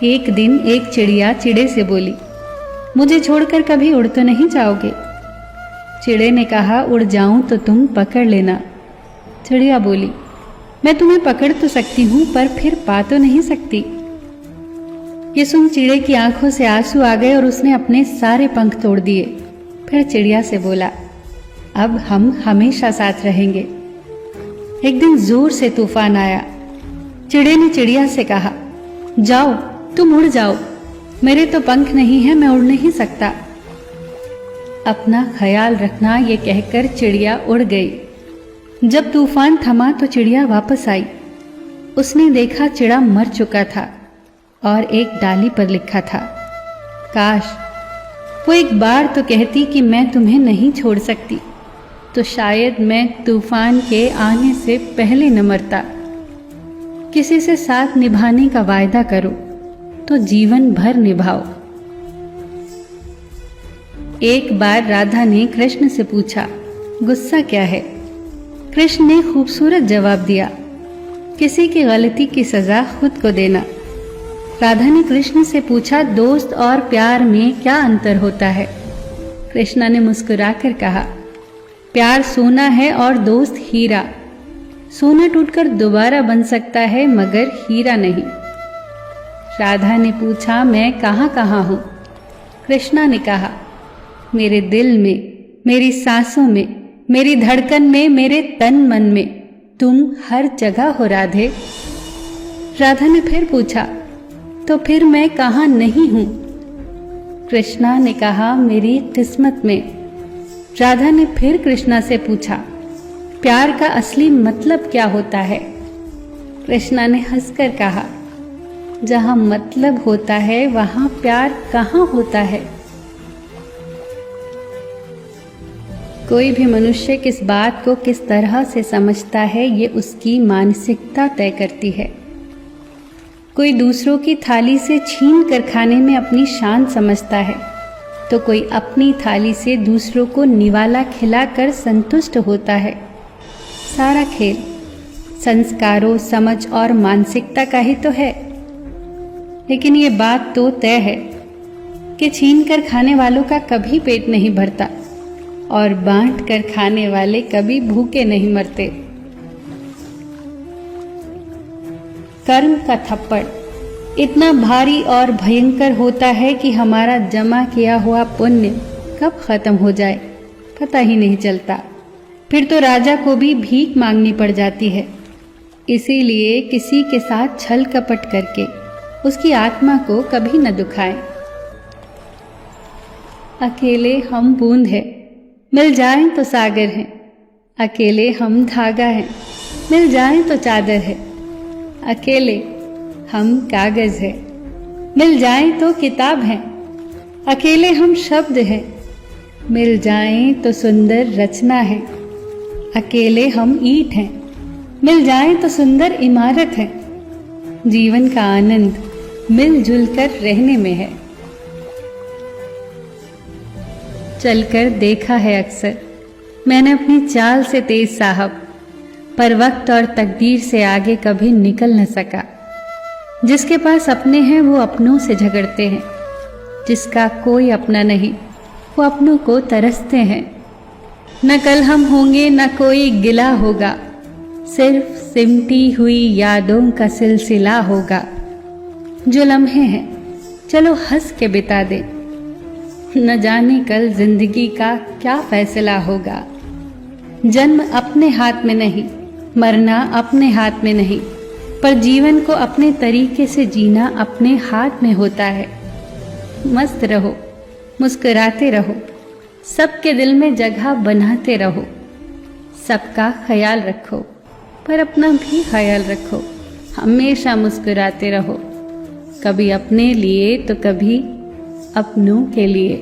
एक दिन एक चिड़िया चिड़े से बोली, मुझे छोड़कर कभी उड़ तो नहीं जाओगे? चिड़े ने कहा, उड़ जाऊं तो तुम पकड़ लेना। चिड़िया बोली, मैं तुम्हें पकड़ तो सकती हूं पर फिर पा तो नहीं सकती। ये सुन चिड़े की आंखों से आंसू आ गए और उसने अपने सारे पंख तोड़ दिए। फिर चिड़िया से बोला, अब हम हमेशा साथ रहेंगे। एक दिन जोर से तूफान आया। चिड़े ने चिड़िया से कहा, जाओ तुम उड़ जाओ, मेरे तो पंख नहीं है, मैं उड़ नहीं सकता। अपना ख्याल रखना, ये कहकर चिड़िया उड़ गई। जब तूफान थमा तो चिड़िया वापस आई। उसने देखा चिड़ा मर चुका था और एक डाली पर लिखा था, काश वो एक बार तो कहती कि मैं तुम्हें नहीं छोड़ सकती, तो शायद मैं तूफान के आने से पहले न मरता। किसी से साथ निभाने का वायदा करो तो जीवन भर निभाओ। एक बार राधा ने कृष्ण से पूछा, गुस्सा क्या है? कृष्ण ने खूबसूरत जवाब दिया, किसी की गलती की सजा खुद को देना। राधा ने कृष्ण से पूछा, दोस्त और प्यार में क्या अंतर होता है? कृष्ण ने मुस्कुराकर कहा, प्यार सोना है और दोस्त हीरा। सोना टूटकर दोबारा बन सकता है मगर हीरा नहीं। राधा ने पूछा, मैं कहाँ कहाँ हूँ? कृष्णा ने कहा, मेरे दिल में, मेरी सांसों में, मेरी धड़कन में, मेरे तन मन में, तुम हर जगह हो राधे। राधा ने फिर पूछा, तो फिर मैं कहाँ नहीं हूँ? कृष्णा ने कहा, मेरी किस्मत में। राधा ने फिर कृष्णा से पूछा, प्यार का असली मतलब क्या होता है? कृष्णा ने हंसकर कहा, जहां मतलब होता है वहां प्यार कहाँ होता है? कोई भी मनुष्य किस बात को किस तरह से समझता है, ये उसकी मानसिकता तय करती है। कोई दूसरों की थाली से छीन कर खाने में अपनी शान समझता है, तो कोई अपनी थाली से दूसरों को निवाला खिलाकर संतुष्ट होता है। सारा खेल संस्कारों, समझ और मानसिकता का ही तो है। लेकिन ये बात तो तय है कि छीन कर खाने वालों का कभी पेट नहीं भरता और बांट कर खाने वाले कभी भूखे नहीं मरते। कर्म का थप्पड़ इतना भारी और भयंकर होता है कि हमारा जमा किया हुआ पुण्य कब खत्म हो जाए पता ही नहीं चलता। फिर तो राजा को भी भीख मांगनी पड़ जाती है। इसीलिए किसी के साथ छल कपट करके उसकी आत्मा को कभी न दुखाएं। अकेले हम बूंद हैं, मिल जाएं तो सागर हैं। अकेले हम धागा हैं, मिल जाएं तो चादर है। अकेले हम कागज हैं, मिल जाएं तो किताब हैं। अकेले हम शब्द हैं, मिल जाएं तो सुंदर रचना है। अकेले हम ईंट हैं, मिल जाएं तो सुंदर इमारत है। जीवन का आनंद मिलजुल कर रहने में है। चलकर देखा है अक्सर मैंने अपनी चाल से तेज साहब, पर वक्त और तकदीर से आगे कभी निकल न सका। जिसके पास अपने हैं वो अपनों से झगड़ते हैं, जिसका कोई अपना नहीं वो अपनों को तरसते हैं। न कल हम होंगे न कोई गिला होगा, सिर्फ सिमटी हुई यादों का सिलसिला होगा। जो लम्हे हैं चलो हंस के बिता दे, न जाने कल जिंदगी का क्या फैसला होगा। जन्म अपने हाथ में नहीं, मरना अपने हाथ में नहीं, पर जीवन को अपने तरीके से जीना अपने हाथ में होता है। मस्त रहो, मुस्कुराते रहो, सबके दिल में जगह बनाते रहो। सबका ख्याल रखो पर अपना भी ख्याल रखो। हमेशा मुस्कुराते रहो, कभी अपने लिए तो कभी अपनों के लिए।